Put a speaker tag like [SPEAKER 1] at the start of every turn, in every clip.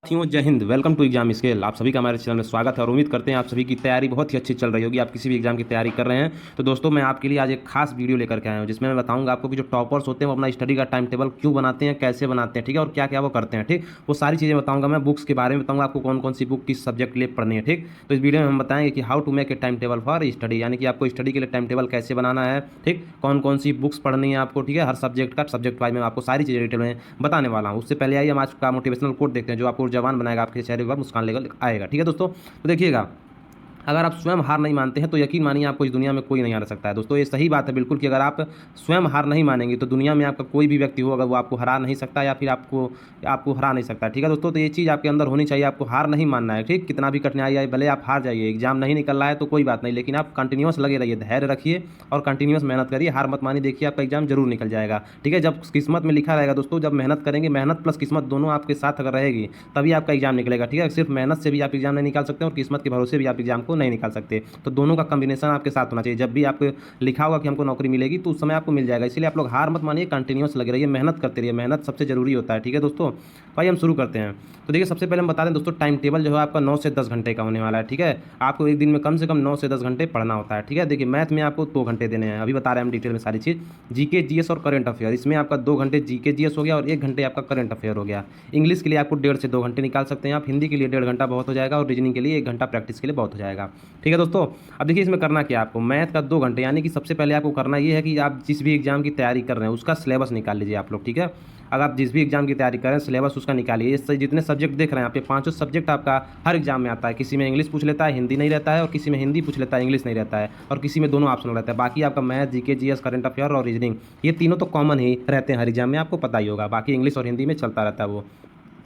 [SPEAKER 1] साथियों जय Hind. Welcome to exam scale. आप सभी का हमारे चैनल में स्वागत है और उम्मीद करते हैं आप सभी की तैयारी बहुत ही अच्छी चल रही होगी। आप किसी भी एग्जाम की तैयारी कर रहे हैं तो दोस्तों मैं आपके लिए आज एक खास वीडियो लेकर के आया हूं जिसमें मैं बताऊंगा आपको कि जो टॉपर्स होते हैं वो अपना स्टडी का टाइम टेबल क्यों बनाते हैं, कैसे बनाते हैं, ठीक है, और क्या क्या वो करते हैं, ठीक। वो सारी चीज़ें बताऊंगा मैं। बुक्स के बारे में बताऊंगा आपको कौन कौन सी बुक किस सब्जेक्ट के लिए पढ़नी है, ठीक। तो इस वीडियो में हम बताएंगे कि how to make a time table for study, यानी कि आपको स्टडी के लिए टाइम टेबल कैसे बनाना है, ठीक। कौन कौन सी बुक्स पढ़नी है आपको, ठीक है, हर सब्जेक्ट का सब्जेक्ट वाइज में आपको सारी चीज़ें डिटेल में बताने वाला हूँ। उससे पहले आइए हम आज का मोटिवेशनल कोट देखते हैं जो आपको जवान बनाएगा, आपके चेहरे पर मुस्कान लेकर आएगा, ठीक है दोस्तों। तो देखिएगा, अगर आप स्वयं हार नहीं मानते हैं तो यकीन मानिए आपको इस दुनिया में कोई नहीं हरा सकता है। दोस्तों ये सही बात है बिल्कुल कि अगर आप स्वयं हार नहीं मानेंगे तो दुनिया में आपका कोई भी व्यक्ति हो अगर वो आपको हरा नहीं सकता या फिर आपको हरा नहीं सकता, ठीक है दोस्तों। तो ये चीज़ आपके अंदर होनी चाहिए, आपको हार नहीं मानना है, ठीक। कितना भी कठिनाई आए, भले आप हार जाइए, एग्जाम नहीं निकल रहा है तो कोई बात नहीं, लेकिन आप कंटिन्यूस लगे रहिए, धैर्य रखिए और कंटिन्यूस मेहनत करिए, हार मत मानिए। देखिए आपका एग्जाम जरूर निकल जाएगा, ठीक है। जब किस्मत में लिखा रहेगा दोस्तों, जब मेहनत करेंगे, मेहनत प्लस किस्मत दोनों आपके साथ अगर रहेगी तभी आपका एग्जाम निकलेगा, ठीक है। सिर्फ मेहनत से भी आप एग्जाम नहीं निकाल सकते और किस्मत के भरोसे भी आप एग्जाम को नहीं निकाल सकते। तो दोनों का कॉम्बिनेशन आपके साथ होना चाहिए। जब भी आपको लिखा होगा कि हमको नौकरी मिलेगी तो उस समय आपको मिल जाएगा। इसलिए आप लोग हार मत मानिए, कंटिन्यूस लगे रहिए, मेहनत करते रहिए, मेहनत सबसे जरूरी होता है, ठीक है दोस्तों। तो आइए हम शुरू करते हैं। तो देखिए सबसे पहले हम बता दें दोस्तों, टाइम टेबल जो है आपका 9 से 10 घंटे का होने वाला है, ठीक है। आपको एक दिन में कम से कम 9 से 10 घंटे पढ़ना होता है, ठीक है। देखिए मैथ में आपको 2 घंटे देने हैं, अभी बता रहे हैं हम डिटेल में सारी चीज़। जीके जीएस और करंट अफेयर, इसमें आपका 2 घंटे जीके जीएस हो गया और 1 घंटे आपका करंट अफेयर हो गया। इंग्लिश के लिए आपको 1.5 से 2 घंटे निकाल सकते हैं आप, हिंदी के लिए 1.5 घंटा बहुत हो जाएगा और रीजनिंग के लिए 1 घंटा प्रैक्टिस के लिए बहुत हो जाएगा, ठीक है दोस्तों। अब देखिए इसमें करना क्या, आपको मैथ का 2 घंटे, यानी कि सबसे पहले आपको करना ये है कि आप जिस भी एग्जाम की तैयारी कर रहे हैं उसका सिलेबस निकाल लीजिए आप लोग, ठीक है। अगर आप जिस भी एग्जाम की तैयारी कर रहे हैं सिलेबस उसका निकालिए। इससे जितने सब्जेक्ट देख रहे हैं आप, ये 5 सब्जेक्ट आपका हर एग्जाम में आता है। किसी में इंग्लिश पूछ लेता है, हिंदी नहीं रहता है, और किसी में हिंदी पूछ लेता है, इंग्लिश नहीं रहता है, और किसी में दोनों ऑप्शन रहता है। बाकी आपका math, GK GS, current affair और रीजनिंग, ये तीनों तो कॉमन ही रहते हैं हर एग्जाम में, आपको पता ही होगा। बाकी इंग्लिश और हिंदी में चलता रहता है वो।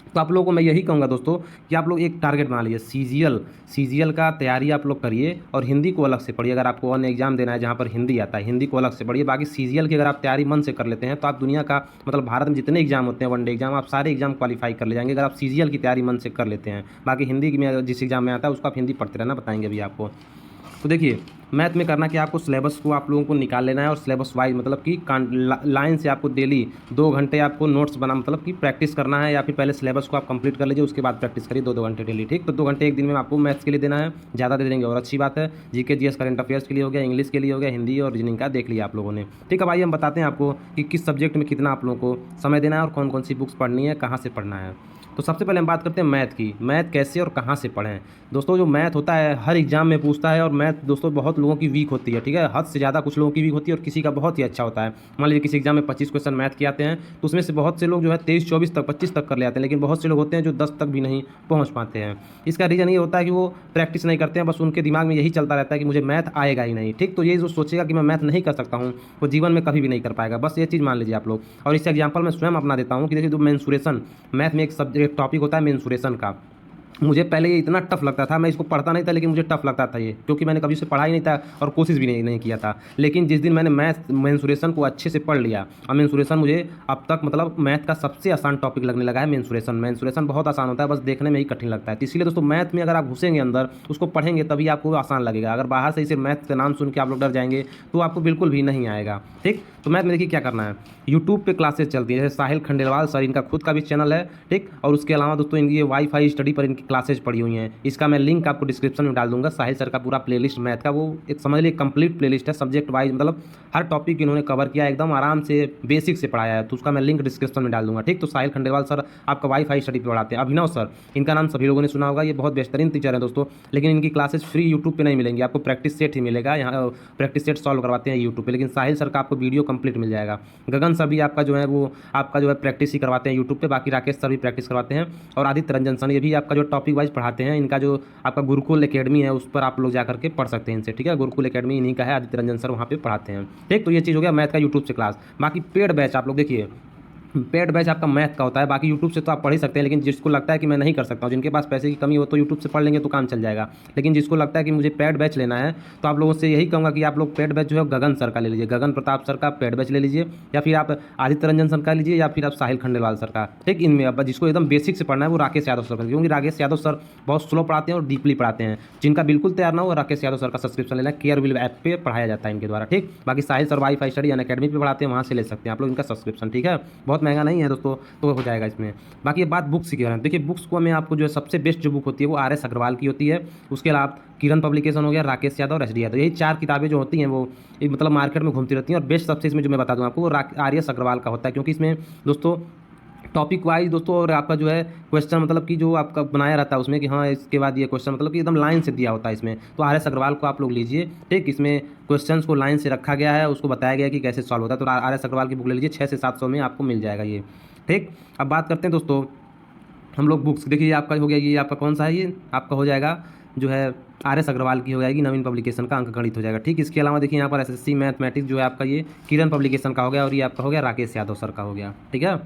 [SPEAKER 1] तो आप लोगों को मैं यही कहूँगा दोस्तों कि आप लोग एक टारगेट बना लीजिए, सीजीएल का तैयारी आप लोग करिए और हिंदी को अलग से पढ़िए। अगर आपको अन्य एग्जाम देना है जहाँ पर हिंदी आता है, हिंदी को अलग से पढ़िए। बाकी सीजीएल की अगर आप तैयारी मन से कर लेते हैं तो आप दुनिया का मतलब भारत में जितने एग्जाम होते हैं, वनडे एग्जाम, आप सारे एग्जाम क्वालिफाई कर ले जाएंगे अगर आप सीजीएल की तैयारी मन से कर लेते हैं। बाकी हिंदी में जिस एग्जाम में आता है उसको आप हिंदी पढ़ते रहना, बताएंगे अभी आपको। तो देखिए मैथ में करना कि आपको सिलेबस को आप लोगों को निकाल लेना है और सिलेबस वाइज मतलब कि लाइन से आपको डेली 2 घंटे आपको नोट्स बना मतलब कि प्रैक्टिस करना है, या फिर पहले सिलेबस को आप कंप्लीट कर लीजिए उसके बाद प्रैक्टिस करिए 2-2 घंटे डेली, ठीक। तो 2 घंटे एक दिन में आपको मैथ्स के लिए देना है, ज़्यादा दे देंगे और अच्छी बात है। जीके जीएस करंट अफेयर्स के लिए हो गया, इंग्लिश के लिए हो गया, हिंदी और रीजनिंग का देख लिया आप लोगों ने, ठीक। अब आइए हम बताते हैं आपको कि किस सब्जेक्ट में कितना आप लोगों को समय देना है और कौन कौन सी बुक्स पढ़नी है, कहाँ से पढ़ना है। तो सबसे पहले हम बात करते हैं मैथ की। मैथ कैसे और कहाँ से पढ़ें दोस्तों। जो मैथ होता है हर एग्जाम में पूछता है और मैथ दोस्तों बहुत लोगों की वीक होती है, ठीक है। हद से ज़्यादा कुछ लोगों की वीक होती है और किसी का बहुत ही अच्छा होता है। मान लीजिए किसी एग्जाम में 25 क्वेश्चन मैथ के आते हैं तो उसमें से बहुत से लोग जो है 23-24 तक 25 तक कर ले आते हैं, लेकिन बहुत से लोग होते हैं जो 10 तक भी नहीं पहुँच पाते हैं। इसका रीज़न ये होता है कि वो प्रैक्टिस नहीं करते हैं, बस उनके दिमाग में यही चलता रहता है कि मुझे मैथ आएगा ही नहीं, ठीक। तो ये जो सोचेगा कि मैं मैथ नहीं कर सकता हूँ वो जीवन में कभी भी नहीं कर पाएगा, बस ये चीज़ मान लीजिए आप लोग। और इससे एग्जाम्पल मैं स्वयं अपना देता हूँ कि देखिए जो मेंसुरेशन, मैथ में एक टॉपिक होता है मेंसुरेशन का। मुझे पहले ये इतना टफ लगता था, मैं इसको पढ़ता नहीं था लेकिन मुझे टफ लगता था ये, क्योंकि मैंने कभी इसे पढ़ा ही नहीं था और कोशिश भी नहीं किया था। लेकिन जिस दिन मैंने मेंसुरेशन को अच्छे से पढ़ लिया, और मेंसुरेशन मुझे अब तक मतलब मैथ का सबसे आसान टॉपिक लगने लगा है मेंसुरेशन बहुत आसान होता है, बस देखने में ही कठिन लगता है। तो इसलिए दोस्तों मैथ में अगर आप घुसेंगे अंदर, उसको पढ़ेंगे तभी आपको आसान लगेगा। अगर बाहर से इसे मैथ का नाम सुन के आप लोग डर जाएंगे तो आपको बिल्कुल भी नहीं आएगा, ठीक। तो मैथ में देखिए क्या करना है, यूट्यूब पे क्लासेस चलती है, जैसे साहिल खंडेलवाल सर, इनका खुद का भी चैनल है, ठीक। और उसके अलावा दोस्तों इनकी वाईफाई स्टडी पर इनकी क्लासेज पड़ी हुई हैं, इसका मैं लिंक आपको डिस्क्रिप्शन में डाल दूंगा। साहिल सर का पूरा प्लेलिस्ट मैथ का, वो एक समझ लीजिए कंप्लीट प्लेलिस्ट है, सब्जेक्ट वाइज मतलब हर टॉपिक इन्होंने कवर किया, एकदम आराम से बेसिक से पढ़ाया है। तो उसका मैं लिंक डिस्क्रिप्शन में डाल दूंगा, ठीक। तो साहिल खंडेलवाल सर आपका वाईफाई स्टडी पर पढ़ाते हैं। अभिनव सर, इनका नाम सभी लोगों ने सुना होगा, ये बहुत बेहतरीन टीचर है दोस्तों, लेकिन इनकी क्लासेस फ्री यूट्यूब पर नहीं मिलेंगी, आपको प्रैक्टिस सेट ही मिलेगा। यहाँ प्रैक्टिस सेट सॉल्व करवाते हैं यूट्यूब पर, लेकिन साहिल सर का आपको वीडियो कंप्लीट मिल जाएगा। गगन सर भी आपका जो है वो आपका जो है प्रैक्टिस ही करवाते हैं यूट्यूब पे, बाकी राकेश सर भी प्रैक्टिस करवाते हैं। और आदित्य रंजन सर, ये भी आपका जो टॉपिक वाइज पढ़ाते हैं। इनका जो आपका गुरुकुल एकेडमी है उस पर आप लोग जाकर के पढ़ सकते हैं इनसे, ठीक है। गुरुकुल एकेडमी इन्हीं का है, आदित्य रंजन सर वहाँ पे पढ़ाते हैं, ठीक। तो ये चीज़ हो गया मैथ का यूट्यूब से क्लास। बाकी पेड बैच आप लोग देखिए, पेड बैच आपका मैथ का होता है। बाकी यूट्यूब से तो आप पढ़ ही सकते हैं, लेकिन जिसको लगता है कि मैं नहीं कर सकता हूँ, जिनके पास पैसे की कमी हो तो यूट्यूब से पढ़ लेंगे तो काम चल जाएगा। लेकिन जिसको लगता है कि मुझे पेड बैच लेना है तो आप लोगों से यही कहूँगा कि आप लोग पेड बैच जो है गगन सर का ले लीजिए, गगन प्रताप सर का पेड बैच ले लीजिए, या फिर आप आदित्य रंजन सर का लीजिए, या फिर आप साहिल खंडेलवाल सर का, ठीक। इनमें अब जिसको एकदम बेसिक से पढ़ना है वो राकेश यादव सर का, क्योंकि राकेश यादव सर बहुत स्लो पढ़ाते हैं और डीपली पढ़ाते हैं। जिनका बिल्कुल तैयार ना हो राकेश यादव सर का सब्सक्रिप्शन लेना, केयर विल ऐप पे पढ़ाया जाता है इनके द्वारा, ठीक। बाकी साहिल सर वाईफाई स्टडी अकेडमी पे पढ़ाते हैं, वहाँ से ले सकते हैं आप लोग इनका सब्सक्रिप्शन, ठीक है। बहुत महंगा नहीं है दोस्तों, तो हो जाएगा इसमें। बाकी ये बात बुक्स की कह रहे हैं, देखिए बुक्स को मैं आपको जो है सबसे बेस्ट जो बुक होती है वो RS अग्रवाल की होती है। उसके अलावा किरण पब्लिकेशन हो गया, राकेश यादव और SD यादव, यही 4 किताबें जो होती हैं वो मतलब मार्केट में घूमती रहती हैं। और बेस्ट सबसे इसमें जो मैं बता दूँ आपको वो RS अग्रवाल का होता है, क्योंकि इसमें दोस्तों टॉपिक वाइज दोस्तों और आपका जो है क्वेश्चन मतलब कि जो आपका बनाया रहता है उसमें कि हाँ इसके बाद ये क्वेश्चन मतलब कि एकदम लाइन से दिया होता है इसमें। तो RS अग्रवाल को आप लोग लीजिए, ठीक। इसमें क्वेश्चंस को लाइन से रखा गया है, उसको बताया गया है कि कैसे सॉल्व होता है। तो RS अग्रवाल की बुक ले लीजिए, 600 से 700 में आपको मिल जाएगा ये, ठीक। अब बात करते हैं दोस्तों हम लोग बुक्स, देखिए आपका हो गया, ये आपका कौन सा है, ये आपका हो जाएगा जो है RS अग्रवाल की हो जाएगी, नवीन पब्लिकेशन का, अंकगणित हो जाएगा, ठीक। इसके अलावा देखिए यहाँ पर SSC मैथमेटिक्स जो है आपका ये किरण पब्लिकेशन का हो गया, और ये आपका हो गया राकेश यादव सर का हो गया, ठीक है।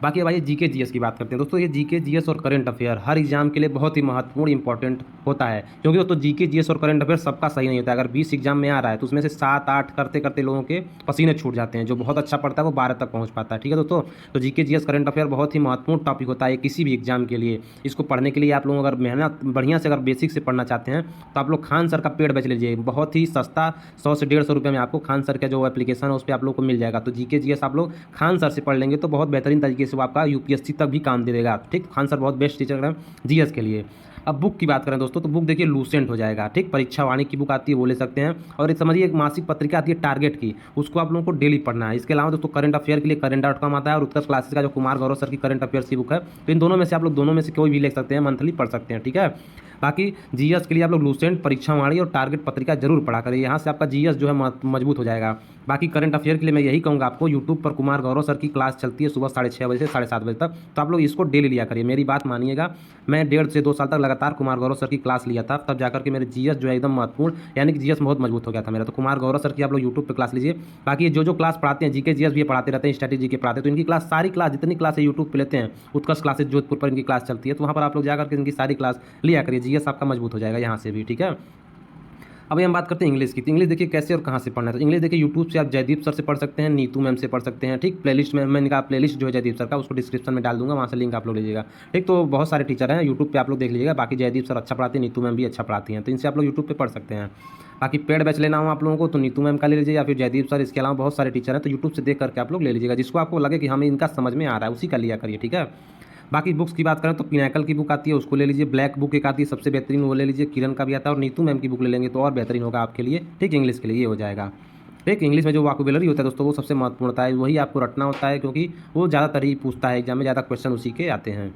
[SPEAKER 1] बाकी अब आइए GK GS की बात करते हैं दोस्तों। ये GK GS और करंट अफेयर हर एग्जाम के लिए बहुत ही महत्वपूर्ण इंपॉर्टेंट होता है, क्योंकि दोस्तों GK GS और करंट अफेयर सबका सही नहीं होता है। अगर 20 एग्जाम में आ रहा है तो उसमें से 7-8 करते करते लोगों के पसीने छूट जाते हैं, जो बहुत अच्छा पढ़ता है वो 12 तक पहुंच पाता है, ठीक है दोस्तों। तो GK GS करंट अफेयर बहुत ही महत्वपूर्ण टॉपिक होता है किसी भी एग्जाम के लिए। इसको पढ़ने के लिए आप लोग अगर मेहनत बढ़िया से अगर बेसिक से पढ़ना चाहते हैं तो आप लोग खान सर का पेड बैच लीजिए, बहुत ही सस्ता 100 से 150 रुपये में आपको खान सर का जो एप्लीकेशन है उस पर आप लोग को मिल जाएगा। तो GK GS आप लोग खान सर से पढ़ लेंगे तो बहुत बेहतरीन तरीके से वो आपका UPSC तक भी काम दे देगा, ठीक। खान सर बहुत बेस्ट टीचर है GS के लिए। अब बुक की बात करें दोस्तों तो बुक देखिए लूसेंट हो जाएगा, ठीक। परीक्षा वाणी की बुक आती है वो ले सकते हैं, और एक समझिए एक मासिक पत्रिका आती है टारगेट की, उसको आप लोगों को डेली पढ़ना है। इसके अलावा दोस्तों करंट अफेयर के लिए current.com आता है, और उत्कर्ष क्लासेस का जो कुमार गौरव सर की करंट अफेयर्स की बुक है, तो इन दोनों में से आप लोग दोनों में से कोई भी ले सकते हैं, मंथली पढ़ सकते हैं, ठीक है। बाकी GS के लिए आप लोग लूसेंट, परीक्षा वाणी और टारगेट पत्रिका जरूर पढ़ा करिए, यहाँ से आपका GS जो है मजबूत हो जाएगा। बाकी करंट अफेयर के लिए मैं यही कहूँगा आपको, यूट्यूब पर कुमार गौरव सर की क्लास चलती है सुबह 6:30 बजे से 7:30 बजे तक, तो आप लोग इसको डेली लिया करिए, मेरी बात मानिएगा। मैं 1.5 से 2 साल तक लगातार कुमार गौरव सर की क्लास लिया था, तब जाकर के मेरे GS जो है एकदम महत्वपूर्ण, यानी कि GS बहुत मजबूत हो गया था मेरा। तो कुमार गौरव सर की आप लोग यूट्यूब पर क्लास लीजिए। बाकी जो क्लास पढ़ाते हैं GK GS भी पढ़ाते रहते हैं, स्ट्रैटेजी के पढ़ाते हैं, तो इनकी क्लास सारी क्लास जितनी क्लास है यूट्यूब पर लेते हैं, उत्कर्ष क्लासेस जोधपुर पर इनकी क्लास चलती है, तो वहाँ पर आप लोग जाकर के इनकी सारी क्लास लिया करिए, GS आपका मजबूत हो जाएगा यहाँ से भी, ठीक है। अब हम बात करते हैं इंग्लिश की। तो इंग्लिश देखिए कैसे और कहाँ से पढ़ना है। तो इंग्लिश देखिए यूट्यूब से आप जयदीप सर से पढ़ सकते हैं, नीतू मैम से पढ़ सकते हैं, ठीक। प्लेलिस्ट में मैंने कहा प्लेलिस्ट जो है जयदीप सर का उसको डिस्क्रिप्शन में डाल दूंगा, वहाँ से लिंक आप लोग लीजिएगा, ठीक। तो बहुत सारे टीचर हैं यूट्यूब पे, आप लोग देख लीजिएगा। बाकी जयदीप सर अच्छा पढ़ाते हैं, नीतू मैम भी अच्छा पढ़ाती हैं, तो इनसे आप लोग यूट्यूब पर पढ़ सकते हैं। बाकी पेड बैच लेना हो आप लोगों को तो नीतू मैम का ले लीजिए या फिर जयदीप सर, इसके अलावा बहुत सारे टीचर हैं, तो यूट्यूब से देख करके आप लोग ले लीजिएगा, जिसको आपको लगे कि हमें इनका समझ में आ रहा है उसी का लिया करिए, ठीक है। बाकी बुक्स की बात करें तो पिनाकल की बुक आती है उसको ले लीजिए, ब्लैक बुक एक आती है सबसे बेहतरीन वो ले लीजिए, किरण का भी आता है, और नीतू मैम की बुक ले लेंगे तो और बेहतरीन होगा आपके लिए, ठीक। इंग्लिश के लिए ये हो जाएगा, ठीक। इंग्लिश में जो वोकैबुलरी होता है दोस्तों वो सबसे महत्वपूर्ण होता है, वही आपको रटना होता है, क्योंकि वो ज़्यादातर ही पूछता है एग्जाम में, ज़्यादा क्वेश्चन उसी के आते हैं।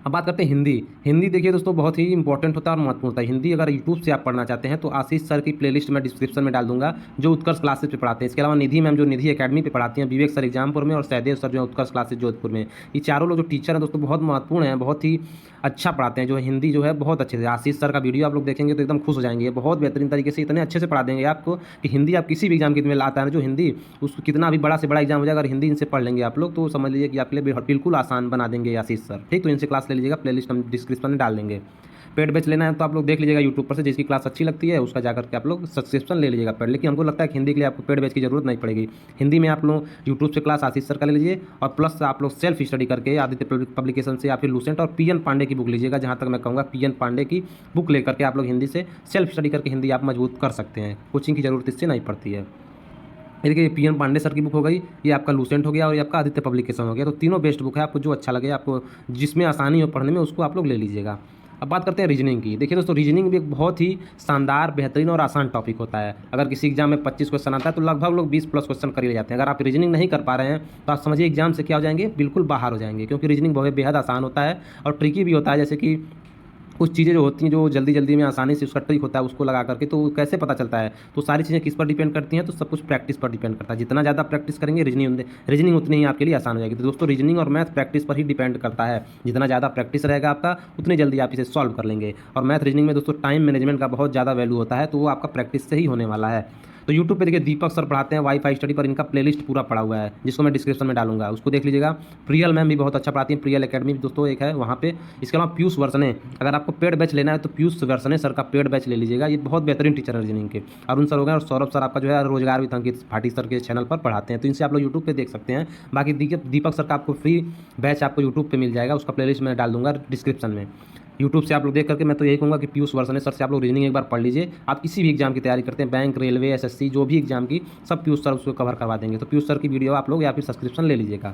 [SPEAKER 1] अब बात करते हैं हिंदी। हिंदी देखिए दोस्तों बहुत ही इंपॉर्टेंट होता है और महत्वपूर्ण होता है। हिंदी अगर यूट्यूब से आप पढ़ना चाहते हैं तो आशीष सर की प्लेलिस्ट मैं डिस्क्रिप्शन में डाल दूंगा, जो उत्कर्ष क्लासेस पे पढ़ाते हैं। इसके अलावा निधि मैम जो निधि एकेडमी पे पढ़ाती हैं, विवेक सर एग्जामपुर में, और सहदेव सर जो उत्कर्ष क्लासेस जोधपुर में, ये चारों लोग जो टीचर हैं दोस्तों बहुत महत्वपूर्ण हैं, बहुत ही अच्छा पढ़ाते हैं, जो हिंदी जो है बहुत अच्छे से। आशीष सर का वीडियो आप लोग देखेंगे तो एकदम खुश हो जाएंगे, बहुत बेहतरीन तरीके से इतने अच्छे से पढ़ा देंगे आपको कि हिंदी आप किसी भी एग्जाम के में आता है जो हिंदी, उसको कितना भी बड़ा से बड़ा एग्जाम हो जाएगा, अगर हिंदी इनसे पढ़ लेंगे आप लोग तो समझ लीजिए कि आपके लिए बिल्कुल आसान बना देंगे आशीष सर, ठीक। तो इनसे क्लास ले लीजिएगा, प्लेलिस्ट हम डिस्क्रिप्शन में डाल देंगे। पेड बैच लेना है तो आप लोग देख लीजिएगा यूट्यूब पर से, जिसकी क्लास अच्छी लगती है उसका जाकर के आप लोग सब्सक्रिप्शन ले लीजिएगा पेड। लेकिन हमको लगता है कि हिंदी के लिए आपको पेड बैच की जरूरत नहीं पड़ेगी। हिंदी में आप लोग यूट्यूब से क्लास आशीष सर का ले लीजिए, और प्लस आप लोग सेल्फ स्टडी करके आदित्य पब्लिकेशन से या फिर लूसेंट और PN पांडे की बुक लीजिएगा। जहाँ तक मैं कहूँगा PN पांडे की बुक लेकर के आप लोग हिंदी से सेल्फ स्टडी करके हिंदी आप मजबूत कर सकते हैं, कोचिंग की जरूरत इससे नहीं पड़ती है। ये देखिए PN पांडे सर की बुक हो गई, ये आपका लूसेंट हो गया, और ये आपका आदित्य पब्लिकेशन हो गया। तो तीनों बेस्ट बुक है, आपको जो अच्छा लगे, आपको जिसमें आसानी हो पढ़ने में उसको आप लोग ले लीजिएगा। अब बात करते हैं रीजनिंग की। देखिए दोस्तों रीजनिंग भी एक बहुत ही शानदार, बेहतरीन और आसान टॉपिक होता है। अगर किसी एग्जाम में 25 क्वेश्चन आता है तो लगभग लोग 20 प्लस क्वेश्चन कर ही ले जाते हैं। अगर आप रीजनिंग नहीं कर पा रहे हैं तो आप समझिए एग्जाम से क्या हो जाएंगे, बिल्कुल बाहर हो जाएंगे, क्योंकि रीजनिंग बहुत बेहद आसान होता है और ट्रिकी भी होता है। जैसे कि कुछ चीज़ें जो होती हैं जो जल्दी जल्दी में आसानी से उसका ट्रिक होता है उसको लगा करके, तो कैसे पता चलता है, तो सारी चीज़ें किस पर डिपेंड करती हैं, तो सब कुछ प्रैक्टिस पर डिपेंड करता है। जितना ज़्यादा प्रैक्टिस करेंगे रीजनिंग उतनी ही आपके लिए आसान हो जाएगी। तो दोस्तों रीजनिंग और मैथ प्रैक्टिस पर ही डिपेंड करता है, जितना ज़्यादा प्रैक्टिस रहेगा आपका उतनी जल्दी आप इसे सॉल्व कर लेंगे। और मैथ रीजनिंग में दोस्तों टाइम मैनेजमेंट का बहुत ज़्यादा वैल्यू होता है, तो वो आपका प्रैक्टिस से ही होने वाला है। तो यूट्यूब पे देखिए दीपक सर पढ़ाते हैं वाईफाई स्टडी पर, इनका प्लेलिस्ट पूरा पड़ा हुआ है जिसको मैं डिस्क्रिप्शन में डालूंगा, उसको देख लीजिएगा। प्रियल मैम भी बहुत अच्छा पढ़ाती हैं, प्रियल एकेडमी दोस्तों एक है वहाँ पे। इसके अलावा पीयूष वर्सने, अगर आपको पेड बैच लेना है तो पीयूष वर्सने सर का पेड बैच ले लीजिएगा, ये बहुत बेहतरीन टीचर है रीजनिंग के। अरुण सर हो गए, और सौरभ सर आपका जो है रोजगार विद अंकित भाटी सर के चैनल पर पढ़ाते हैं, तो इनसे आप लोग यूट्यूब पर देख सकते हैं। बाकी दीपक सर का आपको फ्री बैच आपको यूट्यूब पर मिल जाएगा, उसका प्लेलिस्ट मैं डाल दूंगा डिस्क्रिप्शन में। यूट्यूब से आप लोग देख करके मैं तो यही कहूँगा कि पीयूष वर्सने सर से आप लोग रीजनिंग एक बार पढ़ लीजिए। आप किसी भी एग्जाम की तैयारी करते हैं, बैंक, रेलवे, SSC जो भी एग्जाम की, सब पीयूष सर उसको कवर करवा देंगे। तो पीयूष सर की वीडियो आप लोग या फिर सब्सक्रिप्शन ले लीजिएगा।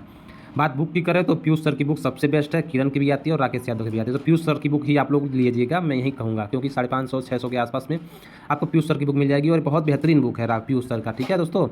[SPEAKER 1] बात बुक की करें तो पीयूष सर की बुक सबसे बेस्ट है, किरण की भी आती है और राकेश यादव की भी आती है। तो पीयूष सर की बुक ही आप लोग लीजिएगा, मैं यही कहूँगा, क्योंकि 550-600 के आसपास में आपको पीयूष सर की बुक मिल जाएगी और बहुत बेहतरीन बुक है पीयूष सर का। ठीक है दोस्तों,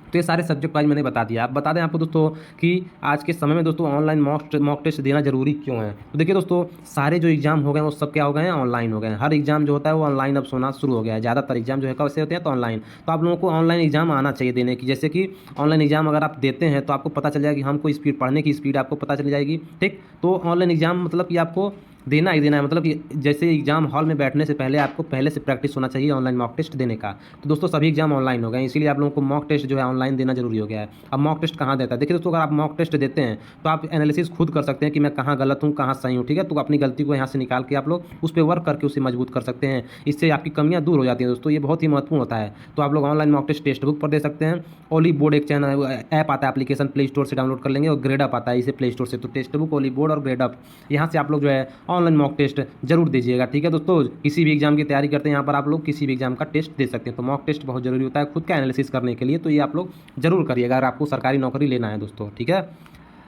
[SPEAKER 1] तो ये सारे सब्जेक्ट वाइज मैंने बता दिया। आप बता दें आपको दोस्तों कि आज के समय में दोस्तों ऑनलाइन मॉक टेस्ट देना जरूरी क्यों है। तो देखिए दोस्तों, सारे जो एग्जाम हो गए वो सब क्या हो गए हैं, ऑनलाइन हो गए हैं। हर एग्जाम जो होता है वो ऑनलाइन अब होना शुरू हो गया है। ज़्यादातर एग्जाम जो है कैसे होते हैं, तो ऑनलाइन। तो आप लोगों को ऑनलाइन एग्जाम आना चाहिए देने की। जैसे कि ऑनलाइन एग्जाम अगर आप देते हैं तो आपको पता चल जाएगा कि हमको स्पीड पढ़ने की स्पीड आपको पता चल जाएगी। ठीक, तो ऑनलाइन एग्जाम मतलब कि आपको देना ही देना है, मतलब कि जैसे एग्जाम हॉल में बैठने से पहले आपको पहले से प्रैक्टिस होना चाहिए ऑनलाइन मॉक टेस्ट देने का। तो दोस्तों सभी एग्जाम ऑनलाइन हो गए, इसीलिए आप लोगों को मॉक टेस्ट जो है ऑनलाइन देना जरूरी हो गया है। अब मॉक टेस्ट कहाँ देता है, देखिए दोस्तों, अगर आप मॉक टेस्ट देते हैं तो आप एनालिसिस खुद कर सकते हैं कि मैं कहाँ गलत हूँ कहाँ सही हूँ। ठीक है, तो अपनी गलती को यहाँ से निकाल के आप लोग उस पर वर्क करके उसे मजबूत कर सकते हैं। इससे आपकी कमियाँ दूर हो जाती हैं दोस्तों, ये बहुत ही महत्वपूर्ण होता है। तो आप लोग online mock test text book पर दे सकते हैं। ओली बोर्ड एक चैनल ऐप आता है, एप्लीकेशन प्ले स्टोर से डाउनलोड कर लेंगे, और ग्रेड अप आता है इसे प्ले स्टोर से। तो टेक्स्ट बुक, ओली बोर्ड और ग्रेड अप, यहाँ से आप लोग जो है ऑनलाइन मॉक टेस्ट जरूर दीजिएगा। ठीक है दोस्तों, किसी भी एग्जाम की तैयारी करते हैं यहाँ पर आप लोग किसी भी एग्जाम का टेस्ट दे सकते हैं। तो मॉक टेस्ट बहुत जरूरी होता है खुद का एनालिसिस करने के लिए, तो ये आप लोग जरूर करिएगा अगर आपको सरकारी नौकरी लेना है दोस्तों। ठीक है,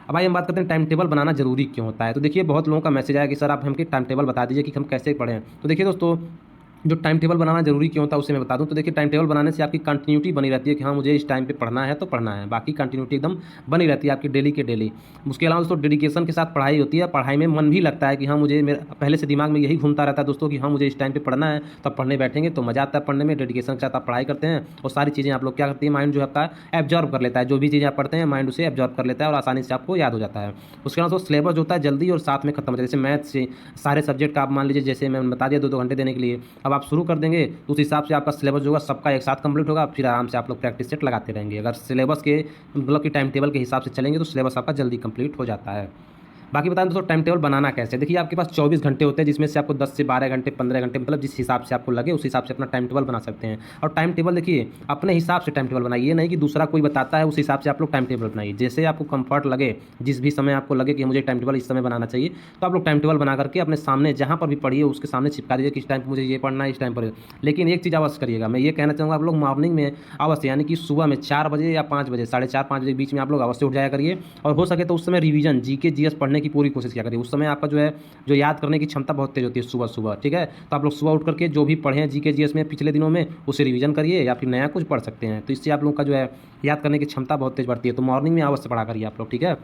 [SPEAKER 1] अब आइए हम बात करते हैं टाइम टेबल बनाना जरूरी क्यों होता है। तो देखिए, बहुत लोगों का मैसेज आया कि सर आप हमके टाइम टेबल बता दीजिए कि हम कैसे पढ़ें। तो देखिए दोस्तों, जो टाइम टेबल बनाना जरूरी क्यों होता है उसे मैं बता दूं। तो देखिए, टाइम टेबल बनाने से आपकी कंटिन्यूटी बनी रहती है कि हाँ मुझे इस टाइम पे पढ़ना है तो पढ़ना है, बाकी कंटिन्यूटी एकदम बनी रहती है आपकी डेली के डेली। उसके अलावा दोस्तों डेडिकेशन के साथ पढ़ाई होती है, पढ़ाई में मन भी लगता है कि हाँ मुझे, मेरा पहले से दिमाग में यही घूमता रहता है दोस्तों कि हाँ मुझे इस टाइम पे पढ़ना है, तब पढ़ने बैठेंगे तो मजा आता है पढ़ने में। डेडिकेशन के साथ आप पढ़ाई करते हैं और सारी चीज़ें आप लोग क्या करती है, माइंड जो है आपका एब्जॉर्व कर लेता है, जो भी चीज़ें आप पढ़ते हैं माइंड उसे एब्जॉर्व कर लेता है और आसानी से आपको याद हो जाता है। उसके अलावा सिलेबस जो होता है जल्दी और साथ में खत्म हो जाता है। जैसे मैथ से सारे सब्जेक्ट का आप मान लीजिए, जैसे मैं बता दिया 2-2 घंटे देने के लिए, अब आप शुरू कर देंगे तो उस हिसाब से आपका सिलेबस जो होगा सबका एक साथ कंप्लीट होगा, फिर आराम से आप लोग प्रैक्टिस सेट लगाते रहेंगे। अगर सिलेबस के मतलब कि टाइम टेबल के हिसाब से चलेंगे तो सिलेबस आपका जल्दी कंप्लीट हो जाता है। बाकी बता दें दोस्तों टाइम टेबल बनाना कैसे। देखिए, आपके पास 24 घंटे होते हैं, जिसमें से आपको 10 से 12 घंटे 15 घंटे मतलब जिस हिसाब से आपको लगे उस हिसाब से अपना टाइम टेबल बना सकते हैं। और टाइम टेबल देखिए अपने हिसाब से टाइम टेबल बनाइए, ये नहीं कि दूसरा कोई बताता है उस हिसाब से आप लोग टाइम टेबल बनाइए। जैसे आपको कंफर्ट लगे, जिस भी समय आपको लगे कि मुझे टाइम टेबल इस समय बनाना चाहिए, तो आप लोग टाइम टेबल बना करके अपने सामने जहाँ पर भी पढ़िए उसके सामने चिपका दीजिए कि इस टाइम पर मुझे ये पढ़ना है, इस टाइम पर। लेकिन एक चीज़ अवश्य करिएगा, मैं ये कहना चाहूँगा, आप लोग मॉर्निंग में अवश्य, यानी कि सुबह में 4 बजे या 5 बजे, 4:30-5 बजे के बीच में आप लोग अवश्य उठ जाया करिए। और हो सके तो उस समय रिवीजन जीके जीएस पढ़ने की पूरी कोशिश किया करिए। उस समय आपका जो है जो याद करने की क्षमता बहुत तेज होती है सुबह सुबह। ठीक है, तो आप लोग सुबह उठ करके जो भी पढ़े हैं जीके जीएस में पिछले दिनों में उसे रिवीजन करिए या फिर नया कुछ पढ़ सकते हैं। तो इससे आप लोग का जो है याद करने की क्षमता बहुत तेज बढ़ती है। तो मॉर्निंग में अवश्य पढ़ा करिए आप लोग। ठीक है,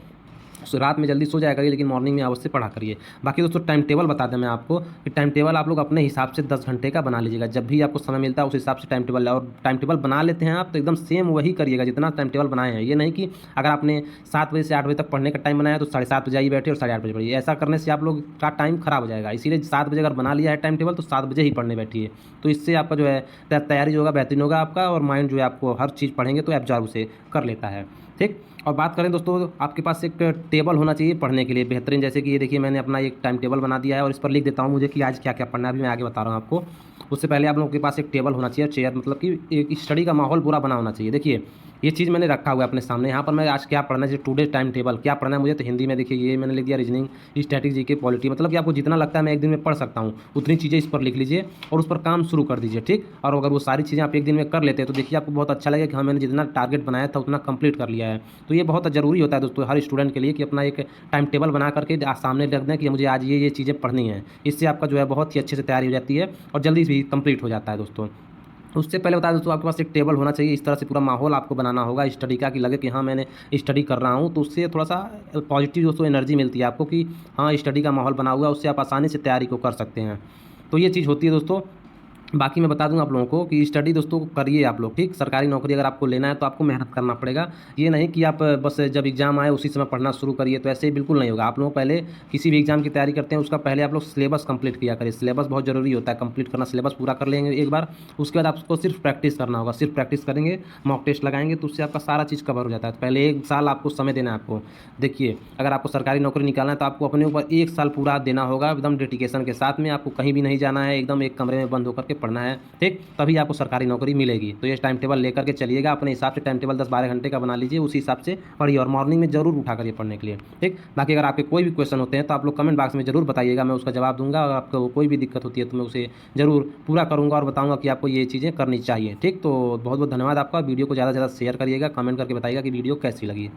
[SPEAKER 1] रात में जल्दी सो जाया करिए लेकिन मॉर्निंग में अवश्य पढ़ा करिए। बाकी दोस्तों टाइम टेबल बता दें मैं आपको कि टाइम टेबल आप लोग अपने हिसाब से 10 घंटे का बना लीजिएगा। जब भी आपको समय मिलता है उस हिसाब से टाइम टेबल, और टाइम टेबल बना लेते हैं आप तो एकदम सेम वही करिएगा जितना टाइम टेबल बनाए हैं। ये नहीं कि अगर आपने 7 बजे से 8 बजे तक पढ़ने का टाइम बनाया तो 7:30 बजे आइए बैठे और 8:30 बजे पढ़िए। ऐसा करने से आप लोग का टाइम खराब हो जाएगा। इसीलिए 7 बजे अगर बना लिया है टाइम टेबल तो 7 बजे ही पढ़ने बैठिए। तो इससे आपका जो है तैयारी जो होगा बेहतरीन होगा आपका, और माइंड जो है आपको हर चीज़ पढ़ेंगे तो एब्जॉर्ब उसे कर लेता है। ठीक, और बात करें दोस्तों, आपके पास एक टेबल होना चाहिए पढ़ने के लिए बेहतरीन। जैसे कि ये देखिए, मैंने अपना एक टाइम टेबल बना दिया है और इस पर लिख देता हूँ मुझे कि आज क्या क्या पढ़ना है। अभी मैं आगे बता रहा हूँ आपको। उससे पहले आप लोगों के पास एक टेबल होना चाहिए, चेयर, मतलब कि एक स्टडी का माहौल पूरा बना होना चाहिए। देखिए, ये चीज़ मैंने रखा हुआ है अपने सामने। यहाँ पर मैं आज क्या पढ़ना है, जैसे टुडे टाइम टेबल क्या पढ़ना है मुझे, तो हिंदी में देखिए ये मैंने लिख दिया रीजनिंग, स्ट्रैटेजी के पॉलिटी, मतलब कि आपको जितना लगता है मैं एक दिन में पढ़ सकता हूँ उतनी चीज़ें इस पर लिख लीजिए और उस पर काम शुरू कर दीजिए। ठीक, और अगर वो सारी चीज़ें आप एक दिन में कर लेते हैं तो देखिए आपको बहुत अच्छा लगेगा कि हाँ मैंने जितना टारगेट बनाया था उतना कंप्लीट कर लिया है। तो ये बहुत ज़रूरी होता है दोस्तों हर स्टूडेंट के लिए कि अपना एक टाइम टेबल बना करके सामने रख दें कि मुझे आज ये चीज़ें पढ़नी है। इससे आपका जो है बहुत ही अच्छे से तैयारी हो जाती है और जल्दी भी कंप्लीट हो जाता है दोस्तों। उससे पहले बता दें दोस्तों, आपके पास एक टेबल होना चाहिए। इस तरह से पूरा माहौल आपको बनाना होगा स्टडी का कि लगे कि हाँ मैंने स्टडी कर रहा हूँ, तो उससे थोड़ा सा पॉजिटिव दोस्तों एनर्जी मिलती है आपको कि हाँ स्टडी का माहौल बना हुआ है, उससे आप आसानी से तैयारी को कर सकते हैं। तो ये चीज़ होती है दोस्तों। बाकी मैं बता दूं आप लोगों को कि स्टडी दोस्तों करिए आप लोग। ठीक, सरकारी नौकरी अगर आपको लेना है तो आपको मेहनत करना पड़ेगा। ये नहीं कि आप बस जब एग्जाम आए उसी समय पढ़ना शुरू करिए, तो ऐसे ही बिल्कुल नहीं होगा। आप लोग पहले किसी भी एग्जाम की तैयारी करते हैं उसका पहले आप लोग सिलेबस कंप्लीट किया करिए। सिलेबस बहुत जरूरी होता है, कंप्लीट करना, सिलेबस पूरा कर लेंगे एक बार, उसके बाद आपको सिर्फ प्रैक्टिस करना होगा। सिर्फ प्रैक्टिस करेंगे, मॉक टेस्ट लगाएंगे तो उससे आपका सारा चीज़ कवर हो जाता है। तो पहले 1 साल आपको समय देना है आपको। देखिए, अगर आपको सरकारी नौकरी निकालना है तो आपको अपने ऊपर 1 साल पूरा देना होगा एकदम डेडिकेशन के साथ में। आपको कहीं भी नहीं जाना है, एकदम एक कमरे में बंद होकर के पढ़ना है। ठीक, तभी आपको सरकारी नौकरी मिलेगी। तो ये टाइम टेबल लेकर के चलिएगा, अपने हिसाब से टाइम टेबल 10-12 घंटे का बना लीजिए, उसी हिसाब से पढ़िए और मॉर्निंग में जरूर उठा करिए पढ़ने के लिए। ठीक, बाकी अगर आपके कोई भी क्वेश्चन होते हैं तो आप लोग कमेंट बॉक्स में जरूर बताइएगा, मैं उसका जवाब दूंगा। अगर आपको कोई भी दिक्कत होती है तो मैं उसे जरूर पूरा करूँगा और बताऊँगा कि आपको ये चीज़ें करनी चाहिए। ठीक, तो बहुत बहुत धन्यवाद आपका। वीडियो को ज़्यादा से ज़्यादा शेयर करिएगा, कमेंट करके बताइएगा कि वीडियो कैसी लगी।